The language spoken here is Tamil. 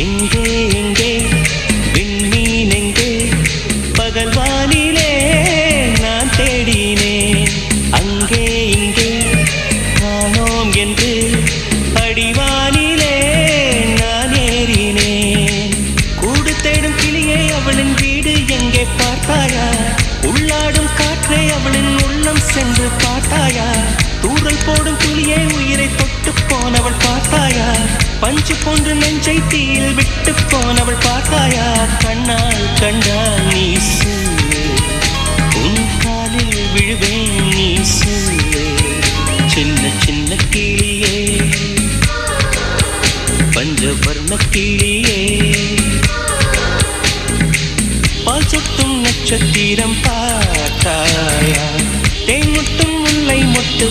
எங்கே எங்கே விண்மீன் எங்கே பகல் வானிலே நான் தேடினேன் அங்கே இங்கே காணோம் என்று அடிவானிலே நான் ஏறினேன் கூடு தேடும் கிளியே அவளின் வீடு எங்கே பார்த்தாயா உள்ளாடும் காற்றே அவளின் உள்ளம் சென்று பார்த்தாயா தூரல் போடும் துளியே உயிரை தொட்டு போனவள் பார்த்தாயா பஞ்சு போன்று நெஞ்சை தீயில் விட்டு போனவள் பார்த்தாயா கண்ணால் கண்டால் நீ சொல்லு உன் காலில் விழுவேன் நீ சொல்லு சின்ன சின்ன கிளியே பஞ்சவர்ண கிளியே பால் சொட்டும் நட்சத்திரம் பார்த்தாயா தேன் முட்டும் முல்லை மொட்டு